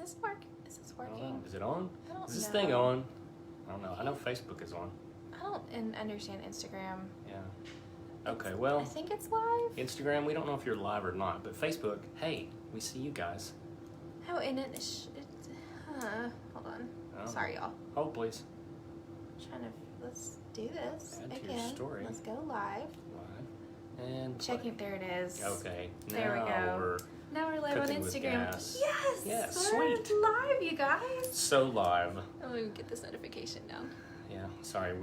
this work? Is this I don't working? know. Is it on? I don't Is this know. thing on? I don't know. I know Facebook is on. I don't understand Instagram. Yeah. Okay, well, I think it's live. Instagram, we don't know if you're live or not, but Facebook, hey, we see you guys. Oh, and hold on. Oh. Sorry, y'all. Hold, please. Let's do this Add to your again. story. Let's go live. Live. And Checking, there it is. Okay. There we go. Now we're live on Cooking with Instagram. gas. Yes. Yes, we're sweet. live, you guys. So live. Oh, let me get this notification down. Yeah, sorry,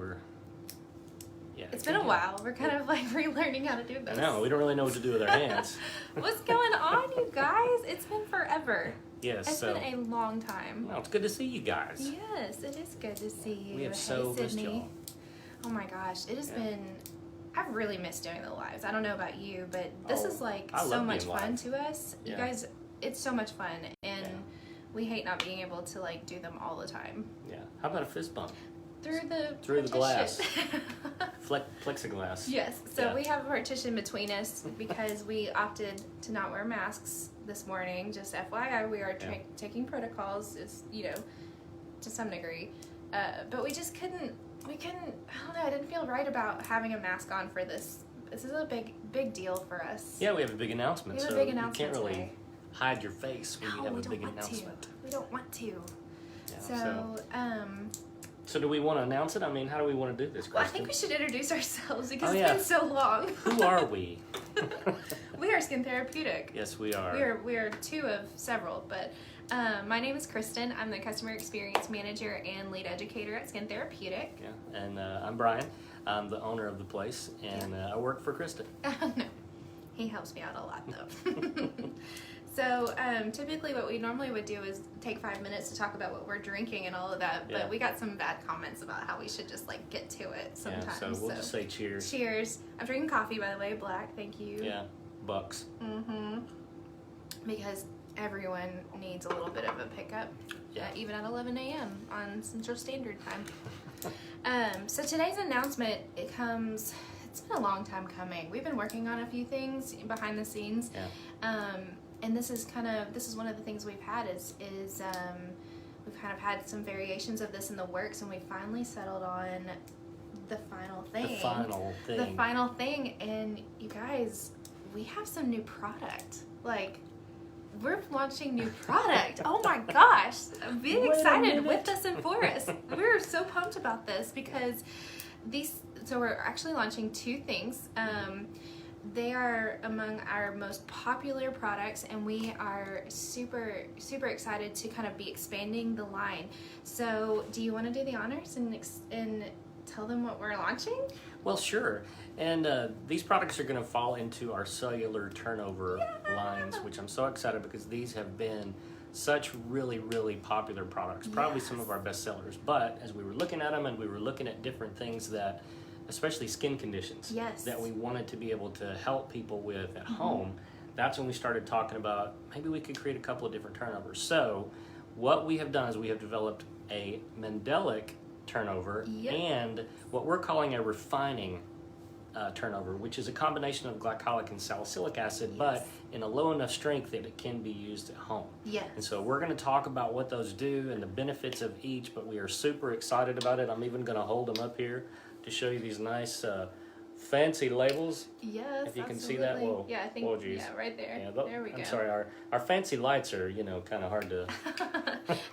yeah. It's been a while. We're kind of like relearning how to do I this. know, we don't really know what to do with our hands. What's going on, you guys? It's been forever. Yes, It's so. been a long time. Well, it's good to see you guys. Yes, it is good to see you. We have Hey, so missed Sydney. y'all. Oh my gosh, it has Yeah. been. I've really missed doing the lives. I don't know about you, but this is like I so love much being fun live. to us. You Yeah. guys, it's so much fun, and Yeah. we hate not being able to like do them all the time Yeah. How about a fist bump? through the Through the glass. partition. Plexiglass. Yes, so Yeah. we have a partition between us because we opted to not wear masks this morning. Just FYI, we are Yeah. taking protocols, to some degree. But we just couldn't, I don't know, I didn't feel right about having a mask on for this. This is a big deal for us. Yeah, we have a big announcement, We have a so big you announcement can't really today. hide your face when you No, have we a don't big want announcement. to. We don't want to. Yeah, So, so do we want to announce it? I mean, how do we want to do this, Kristen? well, I think we should introduce ourselves because Oh, it's yeah. been so long. Who are we? We are Skin Therapeutic. Yes, we are. We are two of several, but my name is Kristen. I'm the Customer Experience Manager and Lead Educator at Skin Therapeutic. Yeah, and I'm Brian. I'm the owner of the place, and I work for Kristen. No, he helps me out a lot though. So typically what we normally would do is take 5 minutes to talk about what we're drinking and all of that, but Yeah. we got some bad comments about how we should just like get to it sometimes. Yeah, so we'll just say cheers. Cheers. I'm drinking coffee, by the way, black, thank you. Yeah, bucks. Mm-hmm. Because everyone needs a little bit of a pickup, Yeah. even at 11 a.m. on Central Standard Time. So today's announcement, it's been a long time coming. We've been working on a few things behind the scenes. Yeah. And this is one of the things we've had is we've kind of had some variations of this in the works, and we finally settled on the final thing. The final thing, and you guys, we have some new product. Like, we're launching new product. Oh my gosh. I'm being Wait a excited minute. with us and for us. We're so pumped about this because so we're actually launching two things. They are among our most popular products, and we are super, super excited to kind of be expanding the line. So do you want to do the honors and tell them what we're launching? Well, sure. And these products are going to fall into our cellular turnover lines, which I'm so excited because these have been such really, really popular products, probably some of our best sellers. But as we were looking at them and we were looking at different things that, especially skin conditions, that we wanted to be able to help people with at home, that's when we started talking about maybe we could create a couple of different turnovers. So what we have done is we have developed a Mandelic turnover and what we're calling a refining turnover, which is a combination of glycolic and salicylic acid, but in a low enough strength that it can be used at home. Yes. And so we're going to talk about what those do and the benefits of each, but we are super excited about it. I'm even going to hold them up here to show you these nice fancy labels. Yes, if you can see that, whoa, yeah, I think, whoa, geez. yeah, right there. Yeah, There we go. I'm sorry, our fancy lights are, kind of hard to...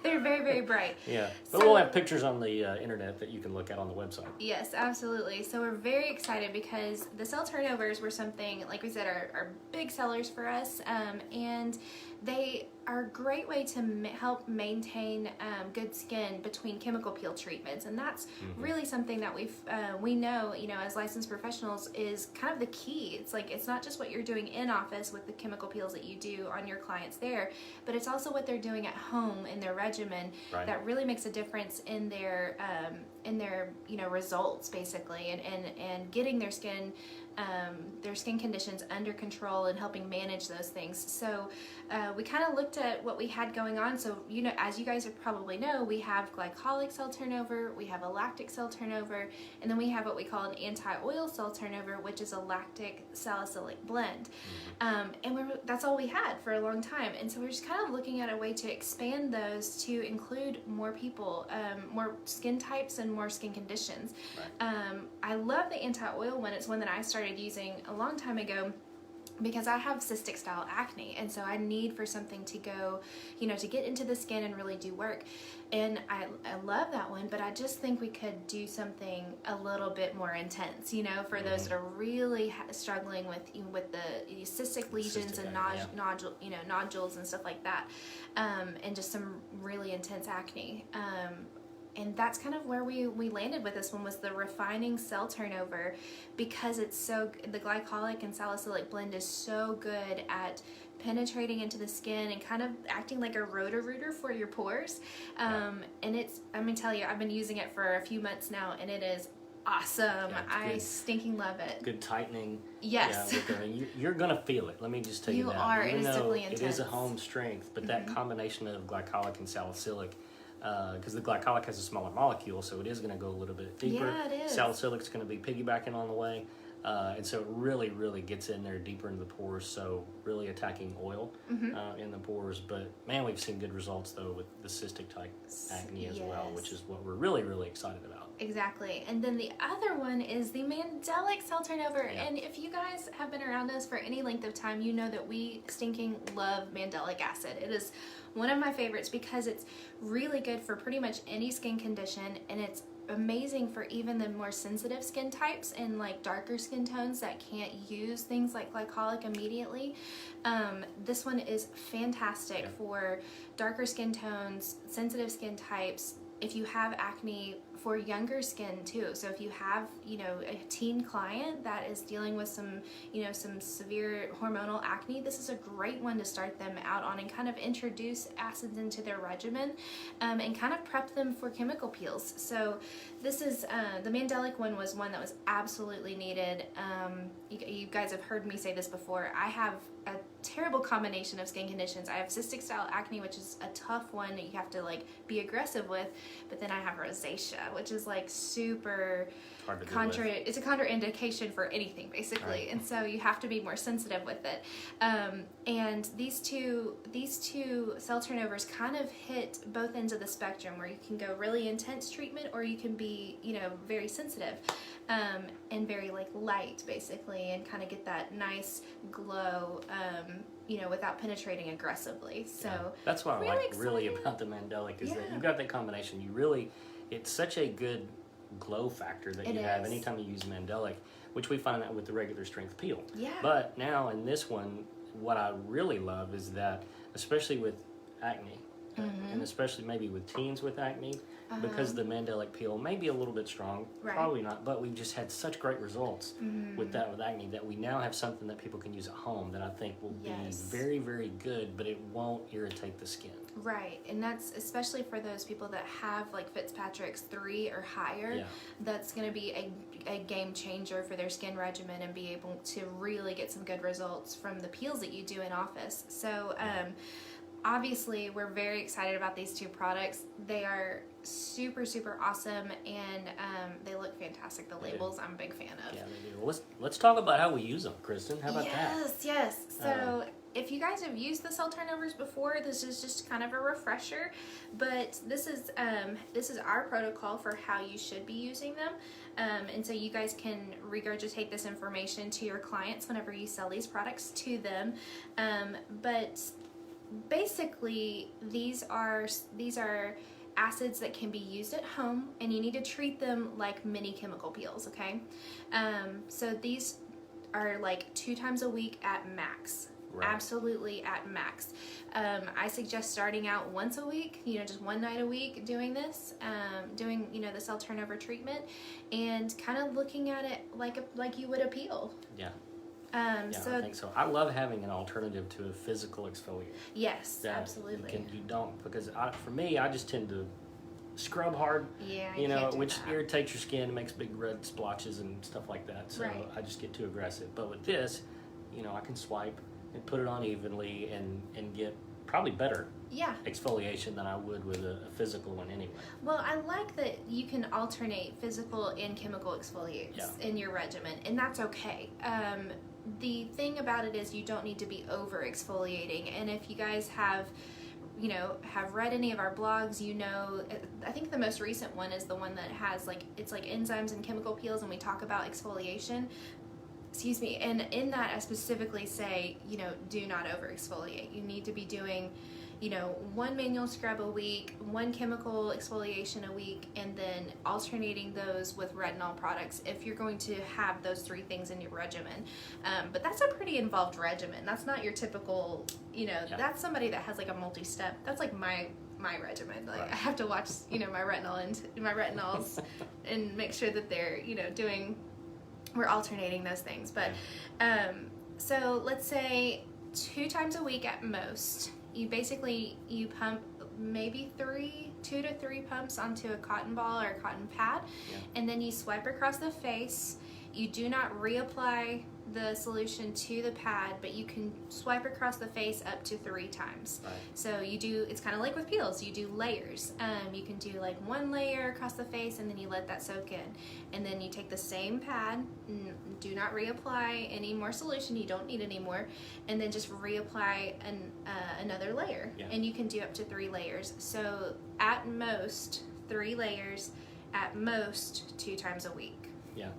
They're very, very bright. Yeah, but So- we'll have pictures on the internet that you can look at on the website. Yes, absolutely. So we're very excited because the cell turnovers were something, like we said, are big sellers for us, and they are a great way to help maintain good skin between chemical peel treatments, and that's really something that we know, as licensed professionals is kind of the key. It's like, it's not just what you're doing in office with the chemical peels that you do on your clients there, but it's also what they're doing at home in their regimen that really makes a difference in their results basically, and getting their skin their skin conditions under control and helping manage those things. So we kind of looked at what we had going on. So, you know, as you guys probably know, we have glycolic cell turnover, we have a lactic cell turnover, and then we have what we call an anti-oil cell turnover, which is a lactic salicylic blend. And that's all we had for a long time. And so we're just kind of looking at a way to expand those to include more people, more skin types and more skin conditions. Right. I love the anti-oil one. It's one that I started using a long time ago because I have cystic style acne, and so I need for something to go, you know, to get into the skin and really do work. And I love that one, but I just think we could do something a little bit more intense, you know, for those that are really struggling with the cystic lesions and nodules and stuff like that, and just some really intense acne. And that's kind of where we landed with this one, was the refining cell turnover, because it's the glycolic and salicylic blend is so good at penetrating into the skin and kind of acting like a roto-rooter for your pores. And I'm gonna tell you, I've been using it for a few months now, and it is awesome. I stinking love it. Good tightening. Yes. Yeah, you're gonna feel it. Let me just tell you that. You are. Even it is though definitely intense. It is a home strength, but that combination of glycolic and salicylic, because the glycolic has a smaller molecule, so it is going to go a little bit deeper. Yeah, it is. Salicylic's going to be piggybacking on the way, and so it really, really gets in there deeper into the pores, so really attacking oil in the pores. But man, we've seen good results, though, with the cystic type acne as well, which is what we're really, really excited about. Exactly. And then the other one is the Mandelic cell turnover. And if you guys have been around us for any length of time, you know that we stinking love Mandelic acid. It is one of my favorites because it's really good for pretty much any skin condition, and it's amazing for even the more sensitive skin types and like darker skin tones that can't use things like glycolic immediately. This one is fantastic for darker skin tones, sensitive skin types, if you have acne, for younger skin too. So if you have, you know, a teen client that is dealing with some, you know, some severe hormonal acne, this is a great one to start them out on and kind of introduce acids into their regimen, and kind of prep them for chemical peels. So this is, the Mandelic one was one that was absolutely needed. You guys have heard me say this before. I have a terrible combination of skin conditions. I have cystic style acne, which is a tough one that you have to like be aggressive with, but then I have rosacea, which is like super it's a contraindication for anything basically, and so you have to be more sensitive with it. And these two cell turnovers kind of hit both ends of the spectrum, where you can go really intense treatment, or you can be, you know, very sensitive, and very like light basically, and kind of get that nice glow, you know, without penetrating aggressively. So that's what I like really about the Mandelic, is that you've got that combination. It's such a good glow factor that you have anytime you use Mandelic, which we find out with the regular strength peel. But now in this one, what I really love is that, especially with acne, and especially maybe with teens with acne, because the Mandelic peel may be a little bit strong, probably not, but we've just had such great results with acne, that we now have something that people can use at home that I think will be very, very good, but it won't irritate the skin. Right, and that's especially for those people that have like Fitzpatrick's 3 or higher. That's going to be a game changer for their skin regimen, and be able to really get some good results from the peels that you do in office. So obviously we're very excited about these two products. They are super, super awesome, and they look fantastic. The labels I'm a big fan of. Yeah, they do. Well, let's talk about how we use them, Kristen. How about that? Yes. So if you guys have used the cell turnovers before, this is just kind of a refresher, but this is our protocol for how you should be using them, and so you guys can regurgitate this information to your clients whenever you sell these products to them, but basically these are acids that can be used at home, and you need to treat them like mini chemical peels, okay? So these are like 2 times a week at max. Absolutely at max. I suggest starting out once a week, you know, just one night a week doing this, doing, you know, the cell turnover treatment, and kind of looking at it like you would a peel. I think so. I love having an alternative to a physical exfoliant. Yes, absolutely. You don't, because for me, I just tend to scrub hard, Yeah, you know, can't do which that. irritates your skin, makes big red splotches and stuff like that. So Right. I just get too aggressive. But with this, you know, I can swipe and put it on evenly and get probably better Yeah. exfoliation than I would with a physical one anyway. Well, I like that you can alternate physical and chemical exfoliates Yeah. in your regimen, and that's okay. The thing about it is you don't need to be over exfoliating, and if you guys have read any of our blogs, you know, I think the most recent one is the one that has it's like enzymes and chemical peels, and we talk about exfoliation. Excuse me. And in that, I specifically say, do not over exfoliate. You need to be doing, one manual scrub a week, one chemical exfoliation a week, and then alternating those with retinol products if you're going to have those 3 things in your regimen. But that's a pretty involved regimen. That's not your typical, that's somebody that has like a multi-step. That's like my regimen. Like Right. I have to watch, my retinol and my retinols and make sure that they're, we're alternating those things. But so let's say 2 times a week at most, you pump maybe 2 to 3 pumps onto a cotton ball or a cotton pad, and then you swipe across the face. You do not reapply the solution to the pad, but you can swipe across the face up to 3 times. Right. So it's kind of like with peels, you do layers. You can do like 1 layer across the face, and then you let that soak in. And then you take the same pad, do not reapply any more solution, you don't need any more, and then just reapply another layer. Yeah. And you can do up to 3 layers. So at most 3 layers, at most 2 times a week. Yeah.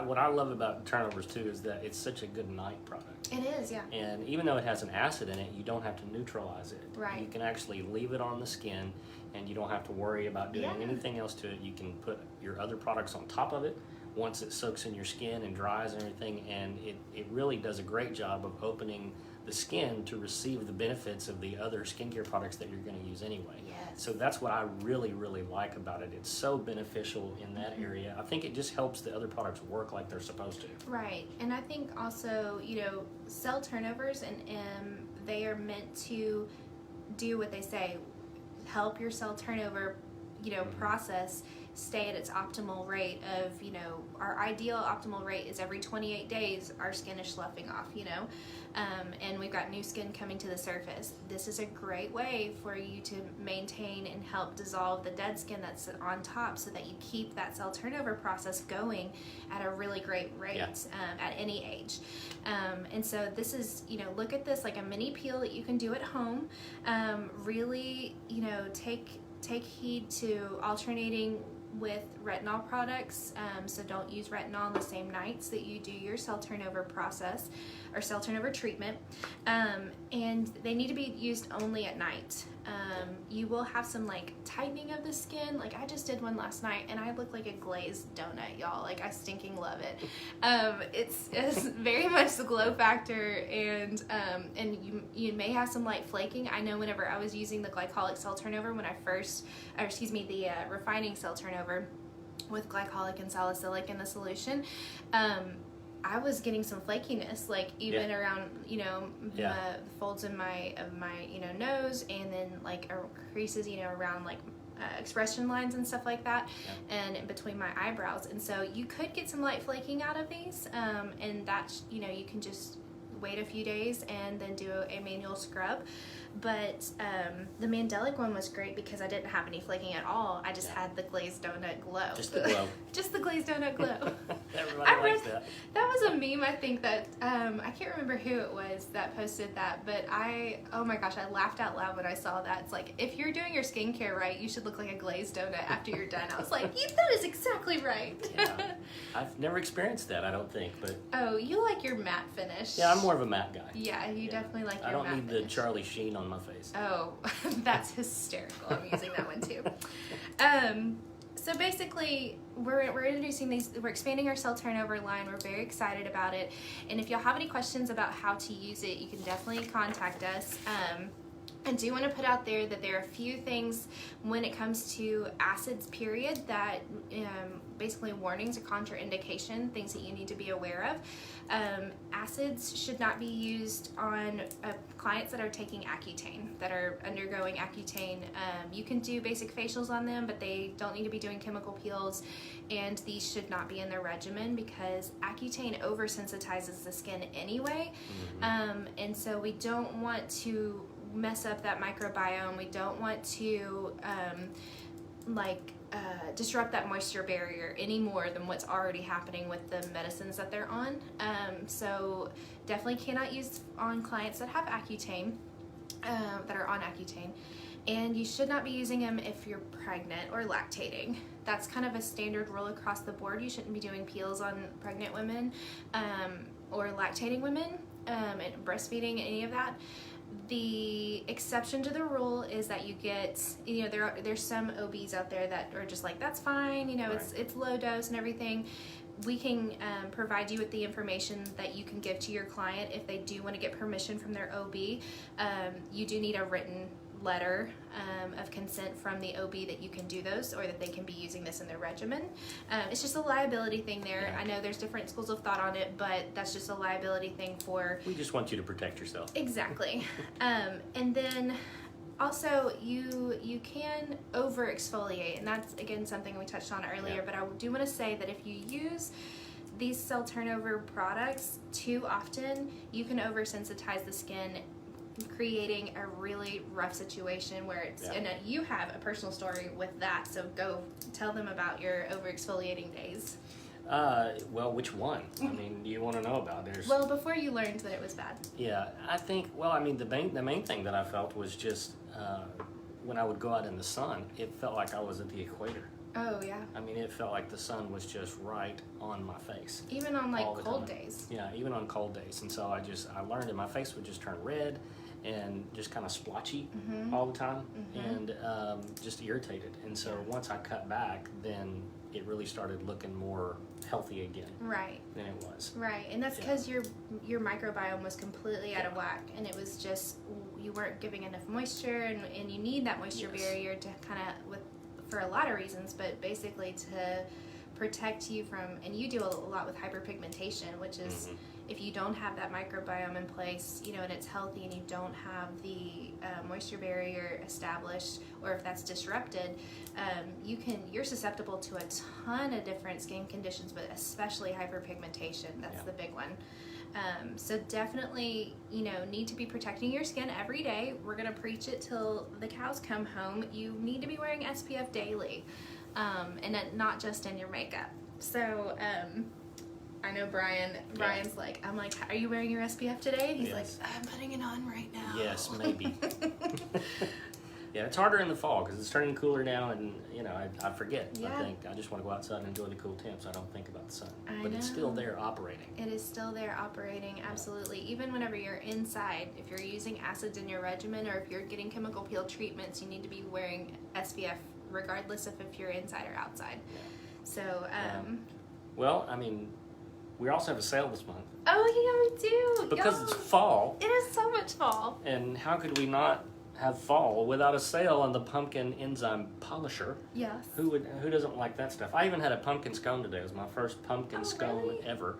What I love about turnovers too is that it's such a good night product. It is, yeah. And even though it has an acid in it, you don't have to neutralize it. Right. You can actually leave it on the skin, and you don't have to worry about doing anything else to it. You can put your other products on top of it once it soaks in your skin and dries and everything, and it really does a great job of opening the skin to receive the benefits of the other skincare products that you're going to use anyway. Yes. So that's what I really, really like about it. It's so beneficial in that area. I think it just helps the other products work like they're supposed to. Right. And I think also, cell turnovers, and they are meant to do what they say, help your cell turnover, process stay at its optimal rate of, our ideal optimal rate is every 28 days our skin is sloughing off, and we've got new skin coming to the surface. This is a great way for you to maintain and help dissolve the dead skin that's on top, so that you keep that cell turnover process going at a really great rate at any age. And so this is, look at this like a mini peel that you can do at home. Really, take heed to alternating with retinol products, so don't use retinol on the same nights that you do your cell turnover process or cell turnover treatment, and they need to be used only at night. You will have some tightening of the skin. Like I just did one last night and I look like a glazed donut, y'all. Like I stinking love it. It's very much the glow factor, and you may have some light flaking. I know whenever I was using the glycolic cell turnover the refining cell turnover with glycolic and salicylic in the solution, I was getting some flakiness, even around, the folds in my nose, and then creases, around expression lines and stuff like that, and in between my eyebrows. And so you could get some light flaking out of these, and that's, you can just wait a few days and then do a manual scrub. But the Mandelic one was great because I didn't have any flaking at all. I just had the glazed donut glow. Just the glow. Just the glazed donut glow. Everybody likes that. That was a meme, I think, that I can't remember who it was that posted that, but oh my gosh, I laughed out loud when I saw that. It's like, if you're doing your skincare right, you should look like a glazed donut after you're done. I was like, that is exactly right. Yeah. I've never experienced that, I don't think, but oh, you like your matte finish. yeah, I'm more of a matte guy. Yeah, you definitely like your matte finish. I don't need the Charlie Sheen on my face. Oh, that's hysterical. I'm using that one too. So basically, we're introducing these. We're expanding our cell turnover line. We're very excited about it. And if y'all have any questions about how to use it, you can definitely contact us. I do want to put out there that there are a few things when it comes to acids, period, that basically warnings or contraindication, things that you need to be aware of. Acids should not be used on clients that are taking Accutane, that are undergoing Accutane. You can do basic facials on them, but they don't need to be doing chemical peels, and these should not be in their regimen because Accutane oversensitizes the skin anyway. And so we don't want to mess up that microbiome. We don't want to disrupt that moisture barrier any more than what's already happening with the medicines that they're on. So definitely cannot use on clients that have Accutane, that are on Accutane. And you should not be using them if you're pregnant or lactating. That's kind of a standard rule across the board. You shouldn't be doing peels on pregnant women or lactating women and breastfeeding, any of that. The exception to the rule is that you get, there's some OBs out there that are just like, that's fine, Right. it's low dose and everything. We can provide you with the information that you can give to your client if they do want to get permission from their OB. You do need a written letter of consent from the OB that you can do those, or that they can be using this in their regimen. It's just a liability thing there. Yeah. I know there's different schools of thought on it, but that's just a liability thing for... We just want you to protect yourself. Exactly. And then also you can over exfoliate, and that's again something we touched on earlier, but I do want to say that if you use these cell turnover products too often, you can oversensitize the skin, creating a really rough situation where it's, and you have a personal story with that, so go tell them about your over exfoliating days. Well, which one? I mean, do you want to know about? Well, before you learned that it was bad. Yeah, I think, well, I mean, the main thing that I felt was just when I would go out in the sun, it felt like I was at the equator. Oh, yeah. I mean, it felt like the sun was just right on my face. Even on like all the cold time. days. Yeah, even on cold days. And so I learned that my face would just turn red and just kind of splotchy all the time and just irritated. And so once I cut back, then it really started looking more healthy again. Right. Than it was. Right, and that's because your microbiome was completely out of whack, and it was just, you weren't giving enough moisture, and you need that moisture barrier to kind of, for a lot of reasons, but basically to protect you from, and you do a lot with hyperpigmentation, which is if you don't have that microbiome in place, and it's healthy, and you don't have the moisture barrier established, or if that's disrupted, you're susceptible to a ton of different skin conditions, but especially hyperpigmentation. That's the big one. So definitely, need to be protecting your skin every day. We're gonna preach it till the cows come home. You need to be wearing SPF daily, and not just in your makeup. So I know Brian's like, I'm like, are you wearing your SPF today? And he's like, I'm putting it on right now. Yes, maybe. Yeah, it's harder in the fall because it's turning cooler now, and I forget. Yeah. I think I just want to go outside and enjoy the cool temps. I don't think about the sun, I but it's know. still there operating. It is still there operating, absolutely. Even whenever you're inside, if you're using acids in your regimen, or if you're getting chemical peel treatments, you need to be wearing SPF regardless of if you're inside or outside. Yeah. So, Well, I mean, we also have a sale this month oh yeah, we do. because it's fall. It is so much fall. And how could we not have fall without a sale on the pumpkin enzyme polisher? Yes. Who doesn't like that stuff? I even had a pumpkin scone today. It was my first pumpkin scone really? ever,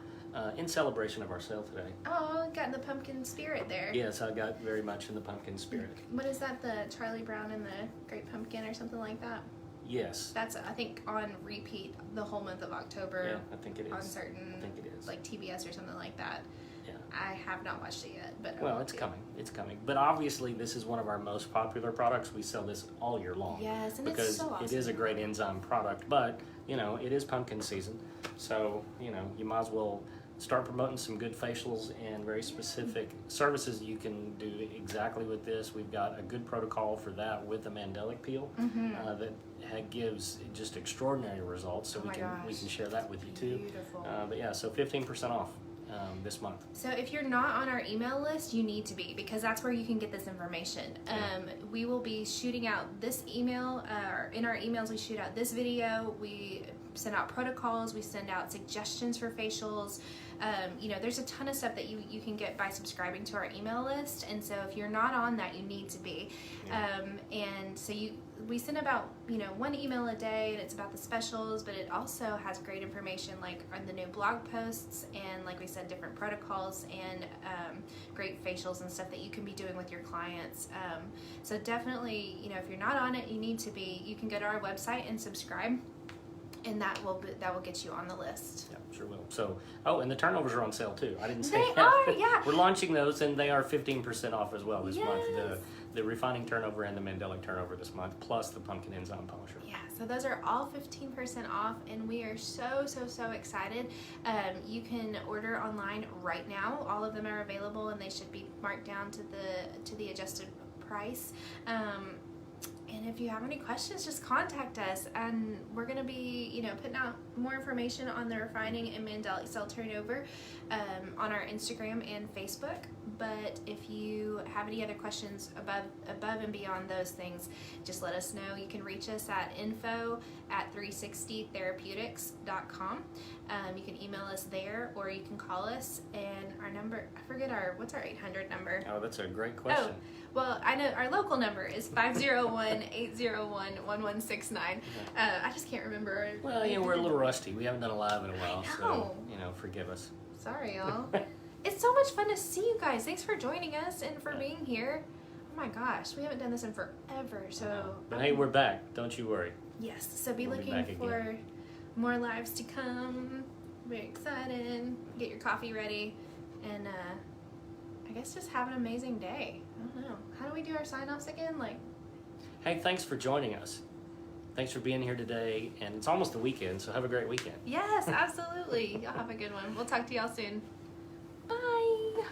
in celebration of our sale today. Oh, got in the pumpkin spirit there. Yes, I got very much in the pumpkin spirit. What is that? The Charlie Brown and the Great Pumpkin or something like that? Yes. That's, I think, on repeat the whole month of October. Yeah, I think it is. On certain, I think it is. like TBS or something like that. Yeah. I have not watched it yet, but Well, it's coming. It's coming. But obviously, this is one of our most popular products. We sell this all year long. Yes, and because it's so awesome. it is a great enzyme product. But it is pumpkin season, so you might as well start promoting some good facials and very specific services you can do exactly with this. We've got a good protocol for that with the Mandelic peel that gives just extraordinary results. So we can share that with you too. Beautiful. But yeah, so 15% off this month. So if you're not on our email list, you need to be, because that's where you can get this information. We will be shooting out this email, or in our emails we shoot out this video. We send out protocols. We send out suggestions for facials. There's a ton of stuff that you can get by subscribing to our email list. And so if you're not on that, you need to be. Yeah. And so we send about, one email a day, and it's about the specials, but it also has great information like on the new blog posts and, like we said, different protocols and great facials and stuff that you can be doing with your clients. So definitely, if you're not on it, you need to be. You can go to our website and subscribe, and that will get you on the list. Yeah, sure will. So, and the turnovers are on sale too. I didn't say They that. are, yeah. We're launching those, and they are 15% off as well this month. Yes. The refining turnover and the Mandelic turnover this month, plus the pumpkin enzyme polisher. Yeah, so those are all 15% off, and we are so excited. You can order online right now. All of them are available, and they should be marked down to the adjusted price. And if you have any questions, just contact us, and we're going to be, putting out more information on the refining and Mandelic cell turnover on our Instagram and Facebook. But if you have any other questions above and beyond those things, just let us know. You can reach us at info@360therapeutics.com. You can email us there, or you can call us, and our number, what's our 800 number? Oh, that's a great question. Oh, well, I know our local number is 501-801-1169. I just can't remember. Well, we're a little rusty. We haven't done a live in a while, so, No. Forgive us. Sorry, y'all. It's so much fun to see you guys. Thanks for joining us and for being here. Oh my gosh, we haven't done this in forever. So, But hey, we're back. Don't you worry. yes. So be We'll be looking back for again. more lives to come. Very excited. Get your coffee ready, and I guess just have an amazing day. I don't know. How do we do our sign-offs again? Hey, thanks for joining us. Thanks for being here today, and it's almost the weekend, so have a great weekend. Yes, absolutely. Y'all have a good one. We'll talk to y'all soon. Bye.